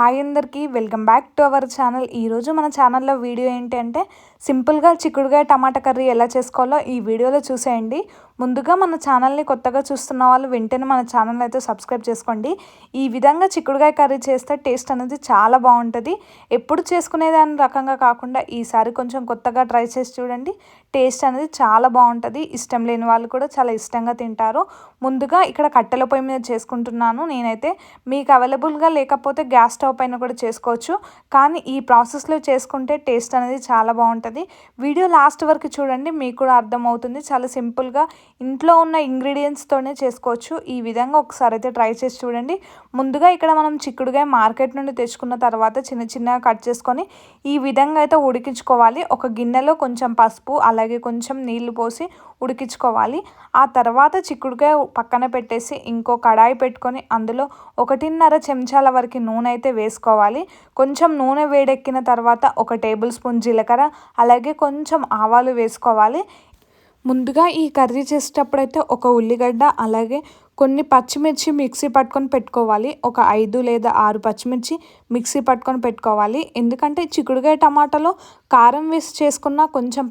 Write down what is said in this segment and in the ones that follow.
Hi అందరికీ welcome back to our channel. ఈరోజు మన ఛానల్లో వీడియో ఏంటంటే సింపుల్గా చిక్కుడుగాయ టమాటా కర్రీ ఎలా చేసుకోవాలో ఈ వీడియోలో చూసేయండి. ముందుగా మన ఛానల్ని కొత్తగా చూస్తున్న వాళ్ళు వెంటనే మన ఛానల్ అయితే సబ్స్క్రైబ్ చేసుకోండి. ఈ విధంగా చిక్కుడుగాయ కర్రీ చేస్తే టేస్ట్ అనేది చాలా బాగుంటుంది. ఎప్పుడు చేసుకునేదాని రకంగా కాకుండా ఈసారి కొంచెం కొత్తగా ట్రై చేసి చూడండి. టేస్ట్ అనేది చాలా బాగుంటుంది. ఇష్టం లేని వాళ్ళు కూడా చాలా ఇష్టంగా తింటారు. ముందుగా ఇక్కడ కట్టెల పొయ్యి మీద చేసుకుంటున్నాను నేనైతే. మీకు అవైలబుల్గా లేకపోతే గ్యాస్ స్టవ్ పైన కూడా చేసుకోవచ్చు. కానీ ఈ ప్రాసెస్లో చేసుకుంటే టేస్ట్ అనేది చాలా బాగుంటుంది. వీడియో లాస్ట్ వరకు చూడండి, మీకు కూడా అర్థమవుతుంది. చాలా సింపుల్గా ఇంట్లో ఉన్న ఇంగ్రీడియంట్స్తోనే చేసుకోవచ్చు. ఈ విధంగా ఒకసారి అయితే ట్రై చేసి చూడండి. ముందుగా ఇక్కడ మనం చిక్కుడుగాయ మార్కెట్ నుండి తెచ్చుకున్న తర్వాత చిన్న చిన్నగా కట్ చేసుకొని ఈ విధంగా అయితే ఉడికించుకోవాలి. ఒక గిన్నెలో కొంచెం పసుపు అలాగే కొంచెం నీళ్లు పోసి ఉడికించుకోవాలి. ఆ తర్వాత చిక్కుడుగాయ పక్కన పెట్టేసి ఇంకో కడాయి పెట్టుకొని అందులో 1.5 చెంచాల వరకు నూనె అయితే వేసుకోవాలి. కొంచెం నూనె వేడెక్కిన తర్వాత 1 టేబుల్ స్పూన్ జీలకర్ర అలాగే కొంచెం ఆవాలు వేసుకోవాలి. ముందుగా ఈ కర్రీ చేసేటప్పుడైతే ఒక ఉల్లిగడ్డ అలాగే కొన్ని పచ్చిమిర్చి మిక్సీ పట్టుకొని పెట్టుకోవాలి. ఒక 5 లేదా 6 పచ్చిమిర్చి మిక్సీ పట్టుకొని పెట్టుకోవాలి. ఎందుకంటే చిక్కుడుగాయ టమాటాలో కారం వేసి చేసుకున్న కొంచెం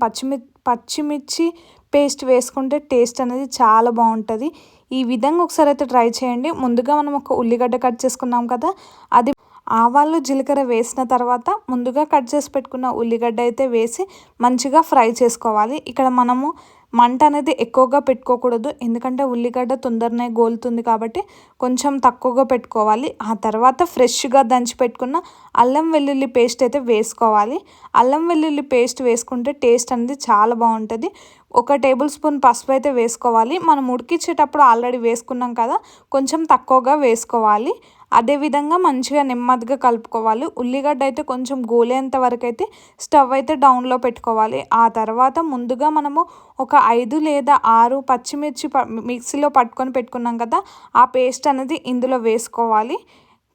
పచ్చిమిర్చి పేస్ట్ వేసుకుంటే టేస్ట్ అనేది చాలా బాగుంటుంది. ఈ విధంగా ఒకసారి అయితే ట్రై చేయండి. ముందుగా మనం ఒక ఉల్లిగడ్డ కట్ చేసుకున్నాం కదా, అది ఆవాలు జీలకర్ర వేసిన తర్వాత ముందుగా కట్ చేసి పెట్టుకున్న ఉల్లిగడ్డ అయితే వేసి మంచిగా ఫ్రై చేసుకోవాలి. ఇక్కడ మనము మంట అనేది ఎక్కువగా పెట్టుకోకూడదు, ఎందుకంటే ఉల్లిగడ్డ తొందరనే గోలుతుంది కాబట్టి కొంచెం తక్కువగా పెట్టుకోవాలి. ఆ తర్వాత ఫ్రెష్గా దంచి పెట్టుకున్న అల్లం వెల్లుల్లి పేస్ట్ అయితే వేసుకోవాలి. అల్లం వెల్లుల్లి పేస్ట్ వేసుకుంటే టేస్ట్ అనేది చాలా బాగుంటుంది. 1 టేబుల్ స్పూన్ పసుపు అయితే వేసుకోవాలి. మనం ఉడికించేటప్పుడు ఆల్రెడీ వేసుకున్నాం కదా, కొంచెం తక్కువగా వేసుకోవాలి. అదేవిధంగా మంచిగా నెమ్మదిగా కలుపుకోవాలి. ఉల్లిగడ్డ అయితే కొంచెం గోలేంత వరకు అయితే స్టవ్ అయితే డౌన్లో పెట్టుకోవాలి. ఆ తర్వాత ముందుగా మనము ఒక 5 లేదా 6 పచ్చిమిర్చి మిక్సీలో పట్టుకొని పెట్టుకున్నాం కదా, ఆ పేస్ట్ అనేది ఇందులో వేసుకోవాలి.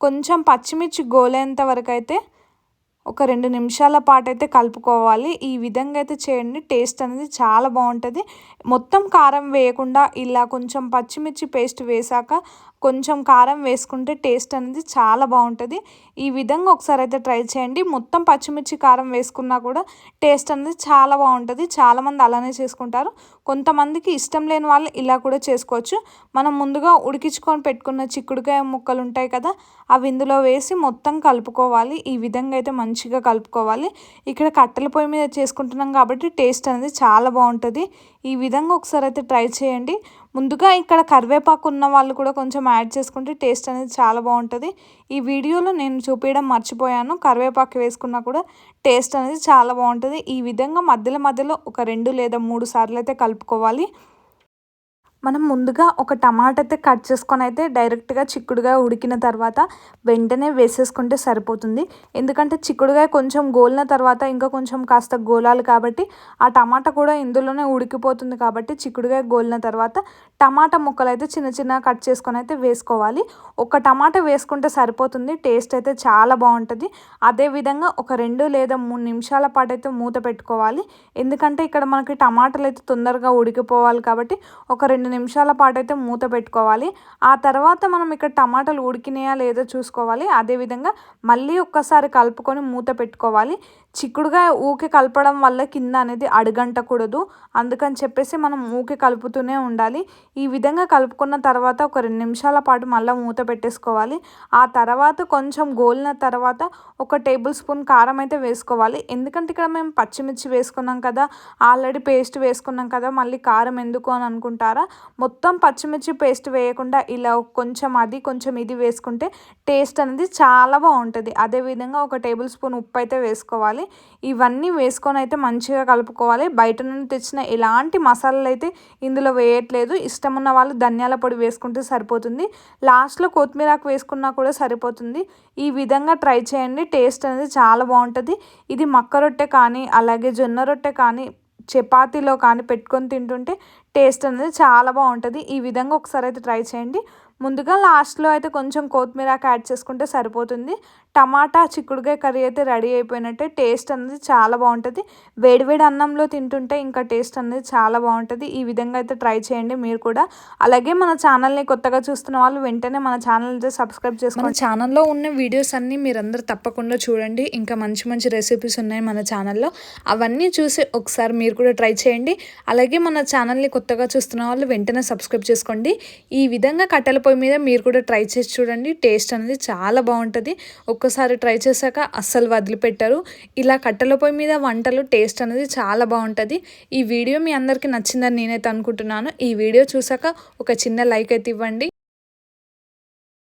కొంచెం పచ్చిమిర్చి గోలేంత వరకు అయితే ఒక 2 నిమిషాల పాటు అయితే కలుపుకోవాలి. ఈ విధంగా అయితే చేయండి, టేస్ట్ అనేది చాలా బాగుంటుంది. మొత్తం కారం వేయకుండా ఇలా కొంచెం పచ్చిమిర్చి పేస్ట్ వేసాక కొంచెం కారం వేసుకుంటే టేస్ట్ అనేది చాలా బాగుంటుంది. ఈ విధంగా ఒకసారి అయితే ట్రై చేయండి. మొత్తం పచ్చిమిర్చి కారం వేసుకున్నా కూడా టేస్ట్ అనేది చాలా బాగుంటుంది. చాలామంది అలానే చేసుకుంటారు. కొంతమందికి ఇష్టం లేని వాళ్ళు ఇలా కూడా చేసుకోవచ్చు. మనం ముందుగా ఉడికించుకొని పెట్టుకున్న చిక్కుడుకాయ ముక్కలు ఉంటాయి కదా, అవి ఇందులో వేసి మొత్తం కలుపుకోవాలి. ఈ విధంగా అయితే మంచిగా కలుపుకోవాలి. ఇక్కడ కట్టెల పొయ్యి మీద చేసుకుంటున్నాం కాబట్టి టేస్ట్ అనేది చాలా బాగుంటుంది. ఈ విధంగా ఒకసారి అయితే ట్రై చేయండి. ముందుగా ఇక్కడ కరివేపాకు ఉన్న వాళ్ళు కూడా కొంచెం యాడ్ చేసుకుంటే టేస్ట్ అనేది చాలా బాగుంటుంది. ఈ వీడియోలో నేను చూపించడం మర్చిపోయాను, కరివేపాకు వేసుకున్నా కూడా టేస్ట్ అనేది చాలా బాగుంటుంది. ఈ విధంగా మధ్యలో ఒక 2 లేదా 3 సార్లు అయితే కలుపుకోవాలి. మనం ముందుగా ఒక టమాటా అయితే కట్ చేసుకొని అయితే డైరెక్ట్గా చిక్కుడుగాయ ఉడికిన తర్వాత వెంటనే వేసేసుకుంటే సరిపోతుంది. ఎందుకంటే చిక్కుడుగాయ కొంచెం గోలిన తర్వాత ఇంకా కొంచెం కాస్త గోలాలి కాబట్టి ఆ టమాటా కూడా ఇందులోనే ఉడికిపోతుంది. కాబట్టి చిక్కుడుగాయ గోలిన తర్వాత టమాటా ముక్కలు అయితే చిన్న చిన్న కట్ చేసుకొని అయితే వేసుకోవాలి. ఒక టమాటా వేసుకుంటే సరిపోతుంది, టేస్ట్ అయితే చాలా బాగుంటుంది. అదేవిధంగా ఒక 2 లేదా 3 నిమిషాల పాటు అయితే మూత పెట్టుకోవాలి. ఎందుకంటే ఇక్కడ మనకి టమాటాలు అయితే తొందరగా ఉడికిపోవాలి కాబట్టి ఒక 2 నిమిషాల పాటు అయితే మూత పెట్టుకోవాలి. ఆ తర్వాత మనం ఇక్కడ టమాటాలు ఉడికినాయా లేదో చూసుకోవాలి. అదేవిధంగా మళ్ళీ ఒక్కసారి కలుపుకొని మూత పెట్టుకోవాలి. చిక్కుడుగా ఊకే కలపడం వల్ల కింద అనేది అడుగంటకూడదు, అందుకని చెప్పేసి మనం ఊకే కలుపుతూనే ఉండాలి. ఈ విధంగా కలుపుకున్న తర్వాత ఒక 2 నిమిషాల పాటు మళ్ళీ మూత పెట్టేసుకోవాలి. ఆ తర్వాత కొంచెం గోలిన తర్వాత 1 టేబుల్ స్పూన్ కారం అయితే వేసుకోవాలి. ఎందుకంటే ఇక్కడ మేము పచ్చిమిర్చి వేసుకున్నాం కదా, ఆల్రెడీ పేస్ట్ వేసుకున్నాం కదా, మళ్ళీ కారం ఎందుకు అని అనుకుంటారా. మొత్తం పచ్చిమిర్చి పేస్ట్ వేయకుండా ఇలా కొంచెం అది కొంచెం ఇది వేసుకుంటే టేస్ట్ అనేది చాలా బాగుంటుంది. అదేవిధంగా 1 టేబుల్ స్పూన్ ఉప్పు అయితే వేసుకోవాలి. ఇవన్నీ వేసుకొని అయితే మంచిగా కలుపుకోవాలి. బయట నుండి తెచ్చిన ఎలాంటి మసాలాలు అయితే ఇందులో వేయట్లేదు. ఇష్టం ఉన్న వాళ్ళు ధనియాల పొడి వేసుకుంటే సరిపోతుంది. లాస్ట్లో కొత్తిమీరాకు వేసుకున్నా కూడా సరిపోతుంది. ఈ విధంగా ట్రై చేయండి, టేస్ట్ అనేది చాలా బాగుంటుంది. ఇది మక్క రొట్టె కానీ అలాగే జొన్న రొట్టె కానీ చపాతీలో కానీ పెట్టుకొని తింటుంటే టేస్ట్ అనేది చాలా బాగుంటుంది. ఈ విధంగా ఒకసారి అయితే ట్రై చేయండి. ముందుగా లాస్ట్లో అయితే కొంచెం కొత్తిమీరాకు యాడ్ చేసుకుంటే సరిపోతుంది. టమాటా చిక్కుడుకాయ కర్రీ అయితే రెడీ అయిపోయినట్టే. టేస్ట్ అనేది చాలా బాగుంటుంది. వేడివేడి అన్నంలో తింటుంటే ఇంకా టేస్ట్ అనేది చాలా బాగుంటుంది. ఈ విధంగా అయితే ట్రై చేయండి మీరు కూడా. అలాగే మన ఛానల్ని కొత్తగా చూస్తున్న వాళ్ళు వెంటనే మన ఛానల్ అయితే సబ్స్క్రైబ్ చేసుకోండి. మన ఛానల్లో ఉన్న వీడియోస్ అన్నీ మీరందరూ తప్పకుండా చూడండి. ఇంకా మంచి మంచి రెసిపీస్ ఉన్నాయి మన ఛానల్లో. అవన్నీ చూసి ఒకసారి మీరు కూడా ట్రై చేయండి. అలాగే మన ఛానల్ని కొత్తగా చూస్తున్న వాళ్ళు వెంటనే సబ్స్క్రైబ్ చేసుకోండి. ఈ విధంగా కట్టెల పొయ్యి మీద మీరు కూడా ట్రై చేసి చూడండి. టేస్ట్ అనేది చాలా బాగుంటుంది. ఒక్కసారి ట్రై చేశాక అస్సలు వదిలిపెట్టారు. ఇలా కట్టెల పొయ్యి మీద వంటలు టేస్ట్ అనేది చాలా బాగుంటుంది. ఈ వీడియో మీ అందరికీ నచ్చిందని నేనైతే అనుకుంటున్నాను. ఈ వీడియో చూసాక ఒక చిన్న లైక్ అయితే ఇవ్వండి.